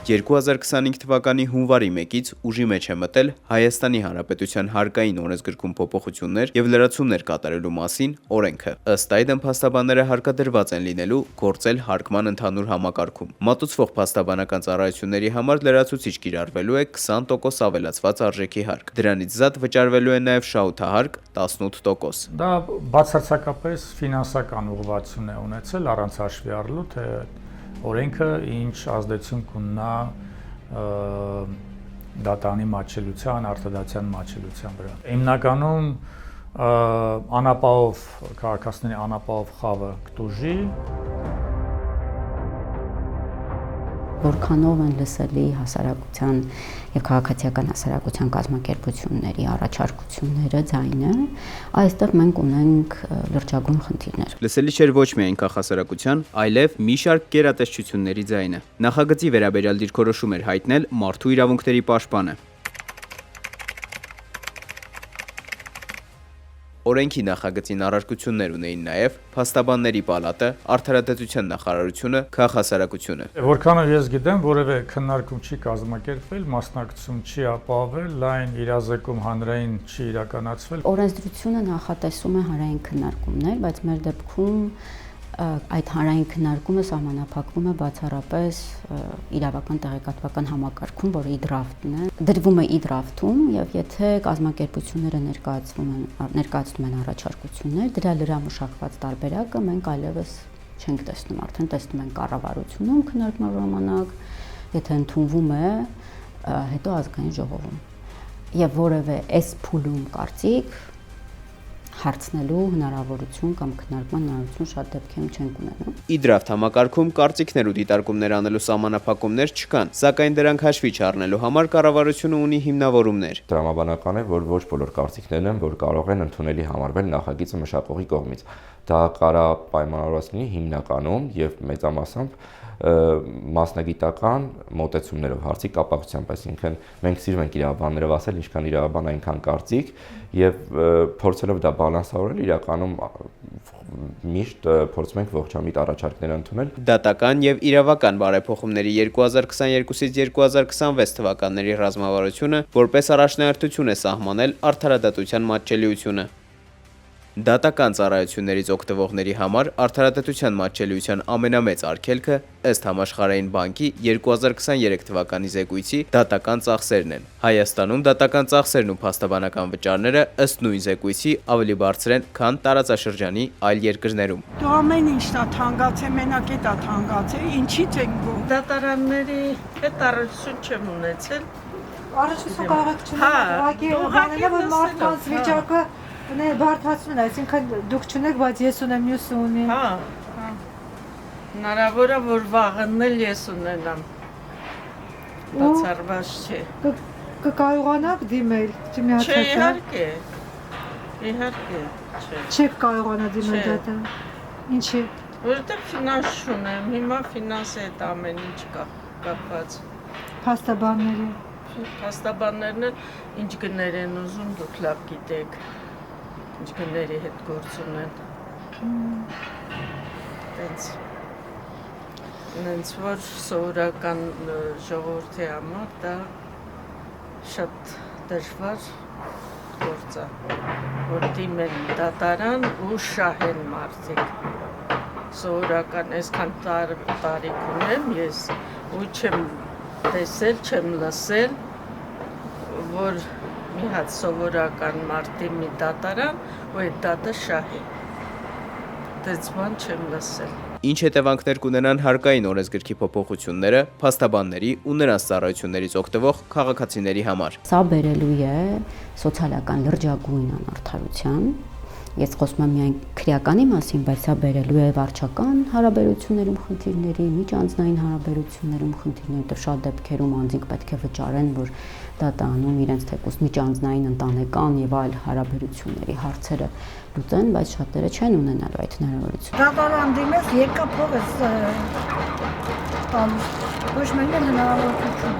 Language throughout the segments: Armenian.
2025 թվականի հունվարի 1-ից ուժի մեջ է մտել Հայաստանի Հանրապետության հարկային օրենսգրքում փոփոխություններ եւ լրացումներ կատարելու մասին օրենքը։ Ըստ այդմ փաստաբանները հարկադրված են լինելու գործել հարկման ընդհանուր համակարգում։ Մատուցվող փաստաբանական ծառայությունների համար լրացուցիչ կիրառվելու է 20% ավելացված արժեքի հարկ։ Դրանից զատ վճարվելու է նաեւ շահութահարկ 18%։ Դա բացարձակապես ֆինանսական ուղղվածություն է ունեցել առանց հաշվի առնելու, թե օրենքը ինչ ազդեցություն կունենա դատանի մատչելիության, արտադատության մատչելիության վրա։ Հիմնականում անապահով քաղաքացիների անապահով խավը կտուժի, որքանով են լսելի հասարակության եւ քաղաքացիական հասարակության կազմակերպությունների առաջարկությունները ձայնը, այստեղ մենք ունենք լրջագույն խնդիրներ։ Լսելի չէր ոչ միայն քաղաքասարակության, այլև մի շարք գերատեսչությունների ձայնը։ Նախագծի վերաբերյալ դիրքորոշում էր հայտնել մարդու իրավունքների պաշտպանը։ Օրենքի նախագծին առարկություններ ունեին նաև Փաստաբանների պալատը, Արդարադատության նախարարությունը, Քաղաքասարակությունը։ Որքանով ես գիտեմ, որևէ քննարկում չի կազմակերպվել, մասնակցություն չի ապահովել, լայն իրազեկում հանրային չի իրականացվել։ Օրենսդրությունը նախատեսում է հանրային քննարկումներ, բայց մեր դեպքում այդ հանրային քննարկումը սահմանափակվում է բացառապես իրավական տեղեկատվական համակարգում, որը e-draft-ն է, դրվում է e-draft-ում եւ եթե կազմակերպությունները ներկայացնում են առաջարկություններ, դրա լրամշակված տարբերակը մենք այլևս չենք տեսնում, արդեն տեսնում ենք կառավարությունում քննարկման ժամանակ, եթե ընդունվում է, հետո ազգային ժողովում։ Եվ որևէ այս փուլում կարծիք հարցնելու հնարավորություն կամ քննարկման հնարավորություն շատ դեպքերում չենք ունենում։ E-draft համակարգում կարծիքներ ու դիտարկումներ անելու սահմանափակումներ չկան, սակայն դրանք հաշվի չառնելու համար կառավարությունը ունի հիմնավորումներ։ Տրամաբանական է, որ ոչ բոլոր կարծիքներն են, որ կարող են ընդունելի համարվել նախագիծը մշակողի կողմից։ Դա կարա պայմանավորված լինի հիմնականում եւ մեծամասամբ մասնագիտական մոտեցումներով հարցի կապակցությամբ, այսինքն մենք սիրում ենք իրավաբաններով ասել, ինչքան իրավաբան այնքան կարծիք եւ փորձելով դա բալանսավորել իրականում միշտ փորձում ենք ողջամիտ առաջարկներ ընդունել։ Դատական եւ իրավական բարեփոխումների 2022-ից 2026 թվականների ռազմավարությունը որպես առաջնահերթություն է սահմանել արդարադատության մատչելիությունը։ Դատական ծառայություններից օգտվողների համար արդարադատության մատչելիության ամենամեծ արգելքը ըստ Համաշխարհային բանկի 2023 թվականի զեկույցի դատական ծախսերն են։ Հայաստանում դատական ծախսերն ու փաստաբանական վճարները ըստ նույն զեկույցի ավելի բարձր են, քան տարածաշրջանի այլ երկրներում։ Դու ամեն ինչն է թանկացել, մենակ է թանկացել, ինչի՞ց են գում։ Դատարանների հետ առողջություն չեմ ունեցել։ Առողջություն կարող եք չունենալ, ուղղակի որ մարդկանց վիճակը բարդացնում է, այսինքն դուք չունեք, բայց ես ունեմ, մյուսը ունի։ Հա։ Հնարավոր է, որ վաղընել ես ունենամ։ Բացառված չէ։ Կկարողանաք դիմել, Չէ, իհարկե։ Իհարկե, չէ։ Չեք կարողանա դիմել դատան։ Ինչի՞։ Որովհետև ֆինանս չունեմ, հիմա ֆինանսի հետ ամեն ինչ կապված։ Փաստաբանների։ Փաստաբաններն ինչ գներ են ուզում, դուք լավ գիտեք։ Ինչ գների հետ գործ ունեն։ Տենց որ սովորական ժողովրդի համար դա շատ դժվար գործ է, որ դիմեն դատարան ու շահեն մարդիկ։ Սովորական այսքան տարիք ունեմ ես ու չեմ տեսել, չեմ լսել, որ մի հատ սովորական մարդի մի դատարան ու այդ դատը շահի։ Դες բան չեմ լսել։ Ինչ հետևանքներ կունենան հարկային օրենսգրքի փոփոխությունները փաստաբանների ու նրանց ծառայություններից օգտվող քաղաքացիների համար։ Սա բերելու է սոցիալական լրջագույն անարդարության։ Ես խոսում եմ միայն քրեականի մասին, բայց սա բերելու է վարչական հարաբերություններում խնդիրների, միջանձնային հարաբերություններում խնդիրների, դեռ շատ դեպքերում անձինք պետք է վճարեն, որ դատանում իրենց թեկուզ միջանձնային ընտանեկան եւ այլ հարաբերությունների հարցերը լուծեն, բայց շատերը չեն ունենալու այդ հնարավորությունը։ Դատարան դիմես, երկա փող ես տալիս, ոչ մեկն հնարավորություն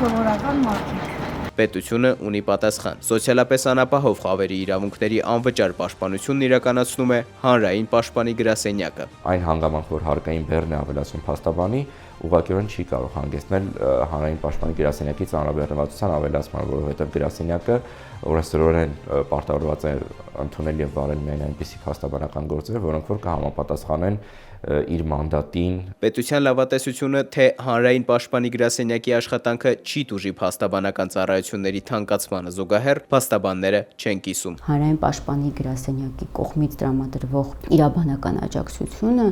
սովորական մարդիկ։ Պետությունը ունի պատասխան։ Սոցիալապես անապահով խավերի իրավունքների անվճար պաշտպանությունն իրականացնում է հանրային պաշտպանի գրասենյակը։ Այն հանգամանք, որ հարկային բեռն է ավելացում փաստաբանի, ուղղակիորեն չի կարող հանգեցնել հանրային պաշտպանի գրասենյակի ծանրաբեռնվածության ավելացման, որովհետև գրասենյակը օրենսդրորեն պարտավորված է ընդունել եւ վարել միայն այնպիսի փաստաբանական գործեր, որոնք որ կհամապատասխանեն իր մանդատին։ Պետության լավատեսությունը, թե հանրային պաշտպանի գրասենյակի աշխատանքը չի տուժի փաստաբանական ծառայությունների թանկացմանը զուգահեռ, փաստաբանները չեն կիսում։ Հանրային պաշտպանի գրասենյակի կողմից տրամադրվող իրավաբանական աջակցությունը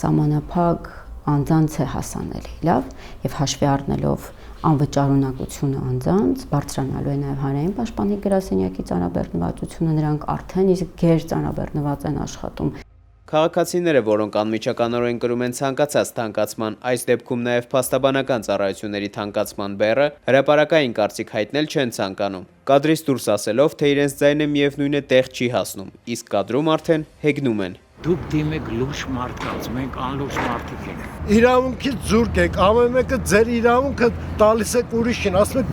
սահմանափակ անձանց է հասանելի, լավ, եւ հաշվի առնելով անվճարունակությունը անձանց, բարձրանալու է նաեւ հանրային պաշտպանի գրասենյակի ծանրաբեռնվածությունը, նրանք արդեն իսկ գեր ծանրաբեռնված են աշխատում։ Քաղաքացիները, որոնք անմիջականորեն կրում են ցանկացած թանկացման, այս դեպքում նաև փաստաբանական ծառայությունների թանկացման բեռը, հրապարակային կարծիք հայտնել չեն ցանկանում։ Կադրից դուրս ասելով, թե իրենց ձայնը միևնույն է տեղ չի հասնում, իսկ կադրում արդեն հեգնում են։ Դուք դիմեք լուրջ մարդկանց, մենք անլուրջ մարդիկ ենք։ Իրավունքից զուրկ եք, ամեն մեկը ձեր իրավունքը տալիս եք ուրիշին, ասում եք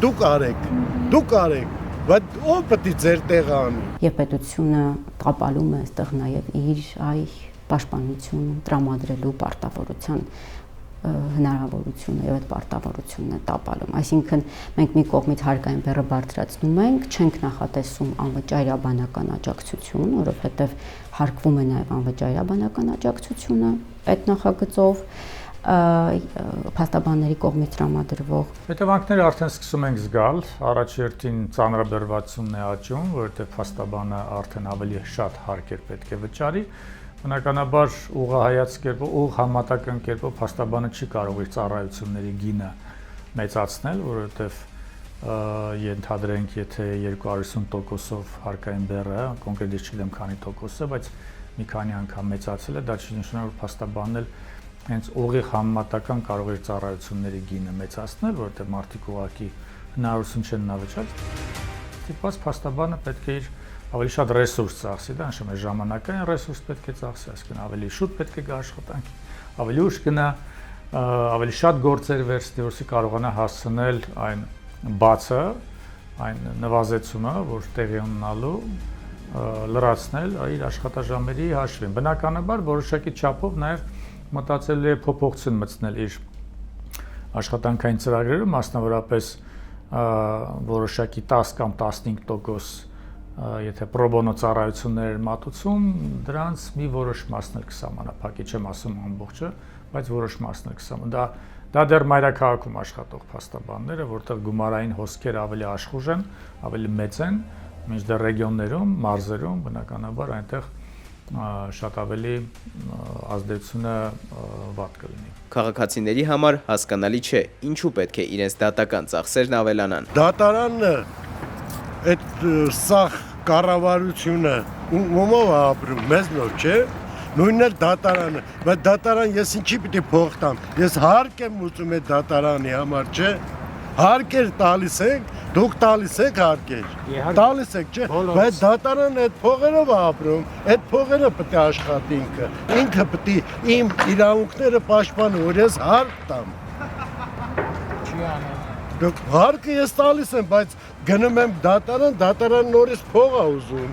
դուք արեք, բայց ով պետք է ձեր տեղը անի։ Եվ պետությունը տապալում է այստեղ նաև իր պաշտպանություն տրամադրելու պարտավորության հնարավորությունը եւ այդ պարտավորությունն է տապալում։ Այսինքն մենք մի կողմից հարկային բեռը բարձրացնում ենք, չենք նախատեսում անվճար իրավաբանական աջակցություն, որովհետեւ հարկվում է նաեւ անվճար իրավաբանական աջակցությունը այդ նախագծով փաստաբանների կողմից տրամադրվող հետևանքները արդեն սկսում ենք զգալ, առաջերտին ծանրաբեռնվածությունն է աճում, որովհետեւ փաստաբանը արդեն ավելի շատ հարկեր պետք է վճարի, բնականաբար ուղղահայաց կերպով, համատական կերպով փաստաբանը չի կարող իր ծառայությունների գինը մեծացնել, որովհետեւ ենթադրենք, եթե 250%-ով հարկային բեռը, կոնկրետ չգիտեմ քանի տոկոս է, բայց մի քանի անգամ մեծացել է, դա չի նշանակում, որ փաստաբանն էլ հենց ուղիղ համատական կարող է ծառայությունների գինը մեծացնել, որովհետև մարդիկ ուղղակի հնարավորություն չեն նավճել։ Ստիպված փաստաբանը պետք է իր ավելի շատ ռեսուրս ծախսի, դա նշանակում է ժամանակային ռեսուրս պետք է ծախսի, այսինքն ավելի շուտ պետք է գա աշխատանքի, ավելի ուշ գնա, ավելի շատ գործեր վերցնի, որպեսզի կարողանա հասցնել այն բացը, այն նվազեցումը, որ տեղի ունենալու, լրացնել իր աշխատաժամերի հաշվին։ Բնականաբար որոշակի չափով նաև մտածել է փոփոխություն մտցնել իր աշխատանքային ծրագրերը, մասնավորապես որոշակի 10 կամ 15% եթե պրոբոնո ծառայություններ մատուցում, դրանց մի որոշ մասն էլ կսահմանափակի, չեմ ասում ամբողջը, բայց որոշ մասն էլ կսահմանա։ Դա դեռ մայրաքաղաքում աշխատող փաստաբանները, որտեղ գումարային հոսքերը ավելի աշխուժ են, ավելի մեծ են, մինչդեռ ռեգիոններում, մարզերում բնականաբար այնտեղ շատ ավելի ազդեցությունը վատ կլինի։ Քաղաքացիների համար հասկանալի չէ, ինչու պետք է իրենց դատական ծախսերն ավելանան։ Դատարանը այդ սախ կառավարությունը ումով է ապրում, մեզ նոր չէ, նույնն էլ դատարանը, բայց դատարան ես ինչի պիտի փող տամ, ես հարկ եմ ուզում այդ դատարանի համար, չէ, հարկեր տալիս եք, դուք տալիս եք հարկեր, տալիս եք, չէ, բայց դատարանը այդ փողերով է ապրում, այդ փողերը պետք է աշխատի ինքը պետք է իմ իրավունքները պաշտպանի, որ ես հարկ տամ։ Չի անել։ Դուք հարկը ես տալիս եմ, բայց գնում եմ դատարան նորից փող է ուզում։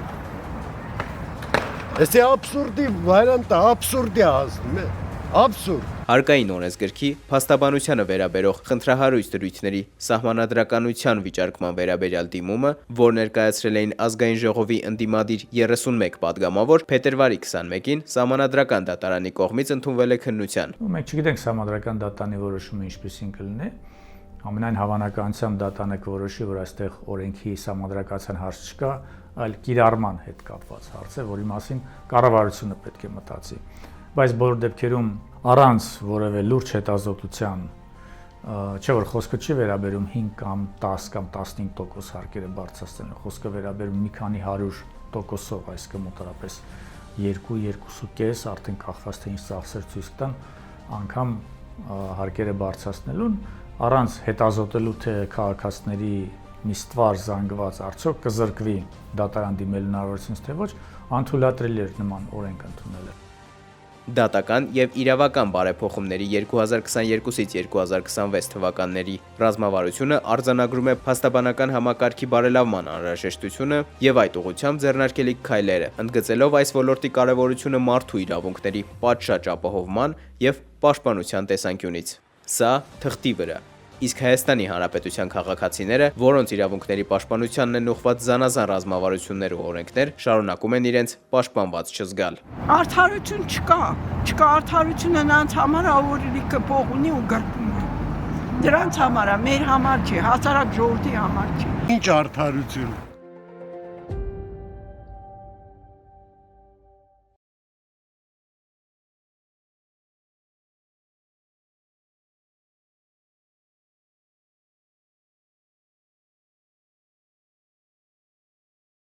Էսի աբսուրդի վարիանտ է, աբսուրդի ազգում է, աբսուրդ։ Հարկային օրենսգրքի փաստաբանությանը վերաբերող խնդրահարույց դրույթների սահմանադրականության վիճարկման վերաբերյալ դիմումը, որ ներկայացրել էին ազգային ժողովի ընդդիմադիր 31 падգամավոր, փետրվարի 21-ին սահմանադրական դատարանի կողմից ընդունվել է քննության։ Մենք չգիտենք սահմանադրական դատարանի որոշումը ինչպեսին կլինի։ Ամենայն հավանականությամբ դատանը կորոշի, որ այստեղ օրենքի սահմանադրակացության հարց չկա, այլ կիրառման հետ կապված հարց է, որի մասին կառավարությունը պետք է մտածի։ Բայց բոլոր դեպքերում առանց որևէ լուրջ հետազոտության, չէ որ խոսքը չի վերաբերում 5 կամ 10 կամ 15% հարկերը բարձրացնելու, խոսքը վերաբերում մի քանի 100%-ով, այսինքն մոտավորապես 2-2.5 արդեն կախված թե ինչ ծախսեր ցույց տան, անգամ հարկերը բարձրացնելուն, առանց հետազոտելու թե քաղաքացիների մի ստվար զանգված արդյոք կզրկվի դատարան դիմելու հնարավորությունից թե ոչ, անթույլատրելի էր նման օրենք ընդունելը։ Դատական եւ իրավական բարեփոխումների 2022-ից 2026 թվականների ռազմավարությունը արձանագրում է փաստաբանական համակարգի բարելավման անհրաժեշտությունը եւ այդ ուղղությամբ ձեռնարկելիք քայլերը, ընդգծելով այս ոլորտի կարեւորությունը մարդու իրավունքների պատշաճ ապահովման եւ պաշտպանության տեսանկյունից։ Սա թղթի վրա։ Իսկ Հայաստանի Հանրապետության քաղաքացիները, որոնց իրավունքների պաշտպանությանն են ուղղված զանազան ռազմավարություններ ու օրենքներ, շարունակում են իրենց պաշտպանված չզգալ։ Արդարություն չկա արդարությունը նրանց համար է, որ լիքը փող ունի ու գրկում է։ Դրանց համար է, մեր համար չի, հասարակ ժողովրդի համար չի։ Ինչ արդարություն։